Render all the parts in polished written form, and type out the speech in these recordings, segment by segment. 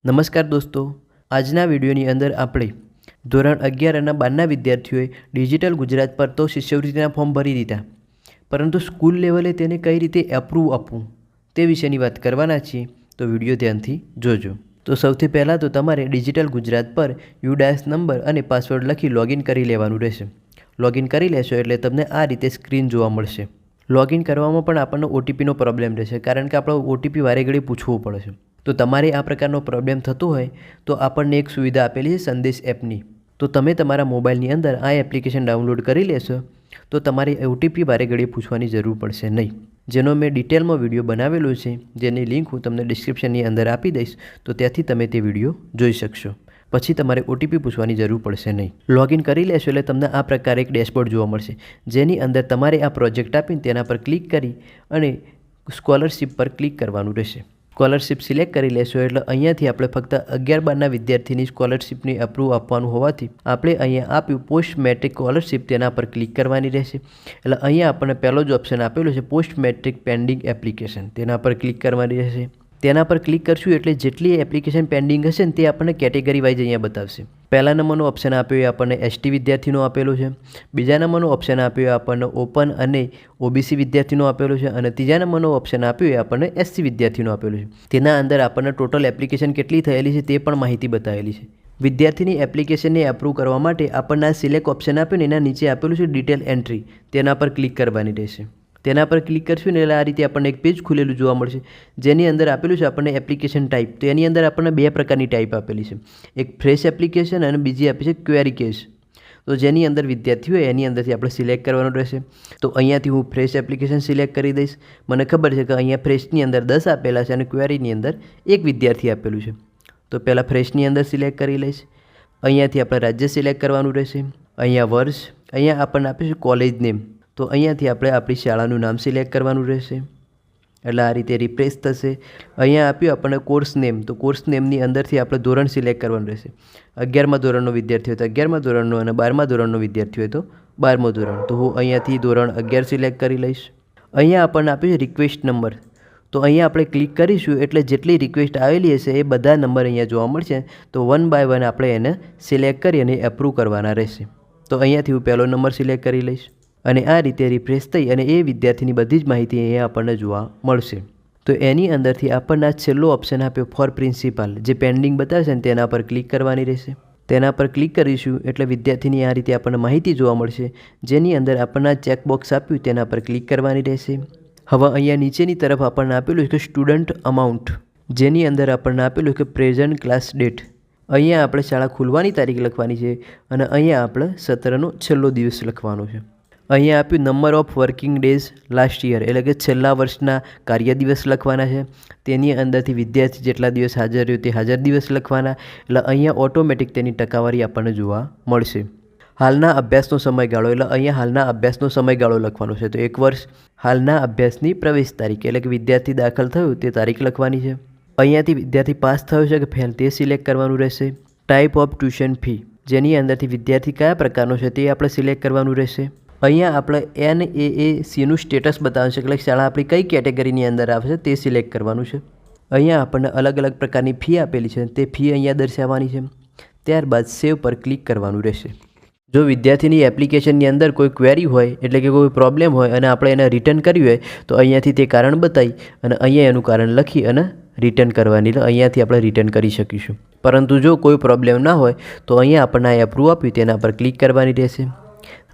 નમસ્કાર દોસ્તો, આજના વિડીયોની અંદર આપણે ધોરણ 11 અને 12ના વિદ્યાર્થીઓએ ડિજિટલ ગુજરાત પર તો શિષ્યવૃત્તિના ફોર્મ ભરી દીધા, પરંતુ સ્કૂલ લેવલે તેને કઈ રીતે એપ્રૂવ આપવું તે વિશેની વાત કરવાના છીએ. તો વિડીયો ધ્યાનથી જોજો. તો સૌથી પહેલાં તો તમારે ડિજિટલ ગુજરાત પર યુડાયસ નંબર અને પાસવર્ડ લખી લોગિન કરી લેવાનું રહેશે. લોગિન કરી લેશો એટલે તમને આ રીતે સ્ક્રીન જોવા મળશે. લોગિન કરવામાં પણ આપણને ઓટીપીનો પ્રોબ્લેમ રહેશે, કારણ કે આપણે ઓટીપી વારે ઘડી પૂછવું પડે છે. તો તમારે આ પ્રકારનો પ્રોબ્લેમ થતો હોય તો આપણને એક સુવિધા આપેલી છે સંદેશ એપની. તો તમે તમારા મોબાઈલની અંદર આ એપ્લિકેશન ડાઉનલોડ કરી લેશો તો તમારે ઓટીપી વારે ઘડીએ પૂછવાની જરૂર પડશે નહીં, જેનો મેં ડિટેલમાં વિડીયો બનાવેલો છે, જેની લિંક હું તમને ડિસ્ક્રિપ્શનની અંદર આપી દઈશ. તો ત્યાંથી તમે તે વિડીયો જોઈ શકશો. પછી તમારે ઓટીપી પૂછવાની જરૂર પડશે નહીં. લોગિન કરી લેશો એટલે તમને આ પ્રકારે એક ડેશબોર્ડ જોવા મળશે, જેની અંદર તમારે આ પ્રોજેક્ટ આપીને તેના પર ક્લિક કરી અને સ્કોલરશિપ પર ક્લિક કરવાનું રહેશે. સ્કોલરશિપ સિલેક્ટ કરી લેશો એટલે અહીંયાથી આપણે ફક્ત 11-12ના વિદ્યાર્થીની સ્કોલરશિપની અપ્રૂવ આપવાનું હોવાથી આપણે અહીંયા આપ્યું પોસ્ટ મેટ્રિક સ્કોલરશિપ, તેના પર ક્લિક કરવાની રહેશે. એટલે અહીંયા આપણને પહેલો જ ઓપ્શન આપેલો છે પોસ્ટ મેટ્રિક પેન્ડિંગ એપ્લિકેશન, તેના પર ક્લિક કરવાની રહેશે. તેના પર ક્લિક કરશું એટલે જેટલી એપ્લિકેશન પેન્ડિંગ હશે ને તે આપણને કેટેગરી વાઇઝ અહીંયા બતાવશે. પહેલા નંબરનો ઓપ્શન આપ્યો એ આપણને એસટી વિદ્યાર્થીનો આપેલો છે. બીજા નંબરનો ઓપ્શન આપ્યો એ આપણને ઓપન અને ઓબીસી વિદ્યાર્થીનો આપેલો છે. અને ત્રીજા નંબરનો ઓપ્શન આપ્યો એ આપણને એસસી વિદ્યાર્થીનો આપેલો છે. તેના અંદર આપણને ટોટલ એપ્લિકેશન કેટલી થયેલી છે તે પણ માહિતી બતાવેલી છે. વિદ્યાર્થીની એપ્લિકેશનને એપ્રૂવ કરવા માટે આપણને આ સિલેક્ટ ઓપ્શન આપ્યું ને એના નીચે આપેલું છે ડિટેલ એન્ટ્રી, તેના પર ક્લિક કરવાની રહેશે. તેના પર ક્લિક કરશું ને એટલે આ રીતે આપણને એક પેજ ખુલેલું જોવા મળશે, જેની અંદર આપેલું છે આપણને એપ્લિકેશન ટાઈપ. તો એની અંદર આપણને બે પ્રકારની ટાઈપ આપેલી છે, એક ફ્રેશ એપ્લિકેશન અને બીજી આપી છે ક્વેરી કેસ. તો જેની અંદર વિદ્યાર્થી હોય એની અંદરથી આપણે સિલેક્ટ કરવાનું રહેશે. તો અહીંયાથી હું ફ્રેશ એપ્લિકેશન સિલેક્ટ કરી દઈશ. મને ખબર છે કે અહીંયા ફ્રેશની અંદર 10 આપેલા છે અને ક્વેરીની અંદર એક વિદ્યાર્થી આપેલું છે. તો પહેલાં ફ્રેશની અંદર સિલેક્ટ કરી લઈશ. અહીંયાથી આપણે રાજ્ય સિલેક્ટ કરવાનું રહેશે. અહીંયા વર્ષ, અહીંયા આપણને આપે છે કોલેજ નેમ. તો અહીંયાથી આપણે આપણી શાળાનું નામ સિલેક્ટ કરવાનું રહેશે. એટલે આ રીતે રિફ્રેશ થશે. અહીંયા આપ્યું આપણને કોર્સ નેમ, તો કોર્સ નેમની અંદરથી આપણે ધોરણ સિલેક્ટ કરવાનું રહેશે. 11મા ધોરણનો વિદ્યાર્થી હોય તો 11મા ધોરણનો અને 12મા ધોરણનો વિદ્યાર્થી હોય તો 12મું ધોરણ. તો હું અહીંયાથી ધોરણ 11 સિલેક્ટ કરી લઈશ. અહીંયા આપણને આપ્યું છે રિક્વેસ્ટ નંબર. તો અહીંયા આપણે ક્લિક કરીશું એટલે જેટલી રિક્વેસ્ટ આવેલી હશે એ બધા નંબર અહીંયા જોવા મળશે. તો 1 બાય 1 આપણે એને સિલેક્ટ કરી અને એપ્રૂવ કરવાના રહેશે. તો અહીંયાથી હું પહેલો નંબર સિલેક્ટ કરી લઈશ. અને આ રીતે રિફ્રેશ થઈ અને એ વિદ્યાર્થીની બધી જ માહિતી અહીંયા આપણને જોવા મળશે. તો એની અંદરથી આપણને આ છેલ્લો ઓપ્શન આપ્યો ફોર પ્રિન્સિપાલ, જે પેન્ડિંગ બતાવશે ને તેના પર ક્લિક કરવાની રહેશે. તેના પર ક્લિક કરીશું એટલે વિદ્યાર્થીની આ રીતે આપણને માહિતી જોવા મળશે, જેની અંદર આપણને આ ચેકબોક્સ આપ્યું તેના પર ક્લિક કરવાની રહેશે. હવે અહીંયા નીચેની તરફ આપણને આપેલું છે કે સ્ટુડન્ટ અમાઉન્ટ, જેની અંદર આપણને આપેલું કે પ્રેઝન્ટ ક્લાસ ડેટ. અહીંયા આપણે શાળા ખુલવાની તારીખ લખવાની છે અને અહીંયા આપણે સત્રનો છેલ્લો દિવસ લખવાનો છે. અહીંયા આપ્યું number of working days last year, એટલે કે છેલ્લા વર્ષના કાર્ય દિવસ લખવાના છે. તેની અંદરથી વિદ્યાર્થી જેટલા દિવસ હાજર રહ્યો તે હાજર દિવસ લખવાના. એટલે અહીંયા ઓટોમેટિક તેની ટકાવારી આપણને જોવા મળશે. હાલના અભ્યાસનો સમયગાળો, એટલે અહીંયા હાલના અભ્યાસનો સમયગાળો લખવાનો છે. તો 1 વર્ષ. હાલના અભ્યાસની પ્રવેશ તારીખ, એટલે કે વિદ્યાર્થી દાખલ થયું તે તારીખ લખવાની છે. અહીંયાથી વિદ્યાર્થી પાસ થયો છે કે ફેલ તે સિલેક્ટ કરવાનું રહેશે. ટાઈપ ઓફ ટ્યુશન ફી, જેની અંદરથી વિદ્યાર્થી કયા પ્રકારનો છે તે આપણે સિલેક્ટ કરવાનું રહેશે. અહીંયા આપણે NAACનું સ્ટેટસ બતાવશે, એટલે શાળા આપણી કઈ કેટેગરીની અંદર આવશે તે સિલેક્ટ કરવાનું છે. અહીંયા આપણને અલગ અલગ પ્રકારની ફી આપેલી છે, તે ફી અહીંયા દર્શાવવાની છે. ત્યારબાદ સેવ પર ક્લિક કરવાનું રહેશે. જો વિદ્યાર્થીની એપ્લિકેશનની અંદર કોઈ ક્વેરી હોય, એટલે કે કોઈ પ્રોબ્લેમ હોય અને આપણે એને રિટર્ન કર્યું હોય તો અહીંયાથી તે કારણ બતાવી અને અહીંયા એનું કારણ લખી અને રિટર્ન કરવાની, એટલે અહીંયાથી આપણે રિટર્ન કરી શકીશું. પરંતુ જો કોઈ પ્રોબ્લેમ ના હોય તો અહીંયા આપણને આ એપ્રૂવ આપ્યું તેના પર ક્લિક કરવાની રહેશે.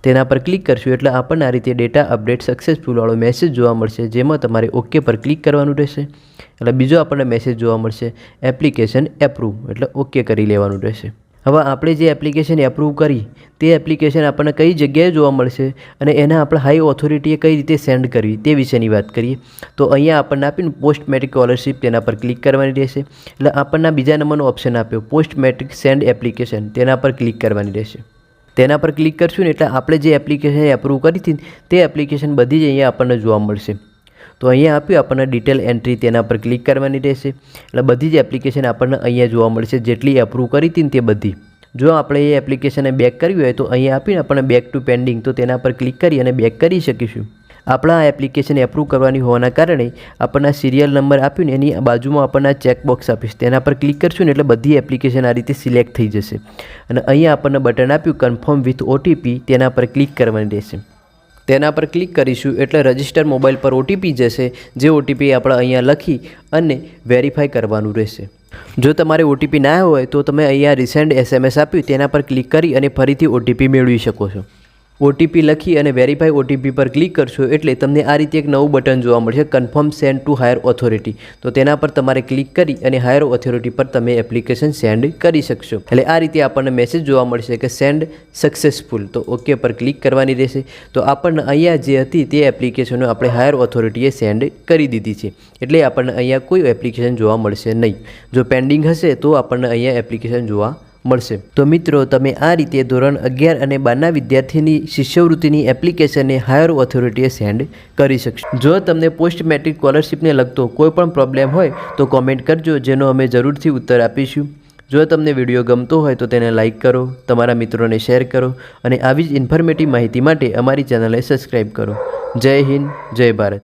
તેના પર ક્લિક કરશું એટલે આપણને આ રીતે ડેટા અપડેટ સક્સેસફુલ વાળો મેસેજ જોવા મળશે, જેમાં તમારે ઓકે પર ક્લિક કરવાનું રહેશે. એટલે બીજો આપણને મેસેજ જોવા મળશે એપ્લિકેશન એપ્રૂવ, એટલે ઓકે કરી લેવાનું રહેશે. હવે આપણે જે એપ્લિકેશન એપ્રૂવ કરી તે એપ્લિકેશન આપણને કઈ જગ્યાએ જોવા મળશે અને એને આપણે હાઈ ઓથોરિટીએ કઈ રીતે સેન્ડ કરવી તે વિશેની વાત કરીએ. તો અહીંયા આપણને આપીને પોસ્ટ મેટ્રિક સ્કોલરશિપ, તેના પર ક્લિક કરવાની રહેશે. એટલે આપણને બીજા નંબરનો ઓપ્શન આપ્યો પોસ્ટ મેટ્રિક સેન્ડ એપ્લિકેશન, તેના પર ક્લિક કરવાની રહેશે. તેના પર ક્લિક કરશું ને એટલે આપણે જે એપ્લિકેશન એપ્રૂવ કરી હતી તે એપ્લિકેશન બધી જ અહીંયા આપણને જોવા મળશે. તો અહીંયા આપ્યું આપણને ડિટેલ એન્ટ્રી, તેના પર ક્લિક કરવાની રહેશે. એટલે બધી જ એપ્લિકેશન આપણને અહીંયા જોવા મળશે, જેટલી એપ્રૂવ કરી હતી ને તે બધી. જો આપણે એ એપ્લિકેશનને બેક કરવી હોય તો અહીંયા આપીને આપણને બેક ટુ પેન્ડિંગ, તો તેના પર ક્લિક કરી અને બેક કરી શકીશું. આપણા આ એપ્લિકેશન એપ્રૂવ કરવાની હોવાના કારણે આપણને સિરિયલ નંબર આપ્યું ને એની બાજુમાં આપણને ચેકબોક્સ આપીશ, તેના પર ક્લિક કરશું ને એટલે બધી એપ્લિકેશન આ રીતે સિલેક્ટ થઈ જશે. અને અહીંયા આપણને બટન આપ્યું કન્ફર્મ વિથ ઓટીપી, તેના પર ક્લિક કરવાની રહેશે. તેના પર ક્લિક કરીશું એટલે રજિસ્ટર મોબાઈલ પર ઓટીપી જશે, જે ઓટીપી આપણે અહીંયા લખી અને વેરીફાઈ કરવાનું રહેશે. જો તમારે ઓટીપી ના હોય તો તમે અહીંયા રિસેન્ડ SMS આપ્યું તેના પર ક્લિક કરી અને ફરીથી ઓટીપી મેળવી શકો છો. ઓટીપી લખી અને વેરીફાઈ ઓટીપી પર ક્લિક કરશો એટલે તમને આ રીતે એક નવું બટન જોવા મળશે, confirm send to higher authority. તો તેના પર તમારે ક્લિક કરી અને હાયર ઓથોરિટી પર તમે એપ્લિકેશન સેન્ડ કરી શકશો. એટલે આ રીતે આપણને મેસેજ જોવા મળશે કે સેન્ડ સક્સેસફુલ. તો ઓકે પર ક્લિક કરવાની રહેશે. તો આપણને અહીંયા જે હતી તે એપ્લિકેશનો આપણે હાયર ઓથોરિટીએ સેન્ડ કરી દીધી છે, એટલે આપણને અહીંયા કોઈ એપ્લિકેશન જોવા મળશે નહીં. જો પેન્ડિંગ હશે તો આપણને અહીંયા એપ્લિકેશન જોવા મળશે. તો મિત્રો, તમે આ રીતે ધોરણ 11 અને 12ના વિદ્યાર્થીની શિષ્યવૃત્તિની એપ્લિકેશનને હાયર ઓથોરિટીએ સેન્ડ કરી શકશો. જો તમને પોસ્ટ મેટ્રિક સ્કોલરશિપને લગતો કોઈ પણ પ્રોબ્લેમ હોય તો કોમેન્ટ કરજો, જેનો અમે જરૂરથી ઉત્તર આપીશું. જો તમને વિડીયો ગમતો હોય તો તેને લાઇક કરો, તમારા મિત્રોને શેર કરો અને આવી જ ઇન્ફોર્મેટિવ માહિતી માટે અમારી ચેનલને સબસ્ક્રાઈબ કરો. જય હિન્દ, જય ભારત.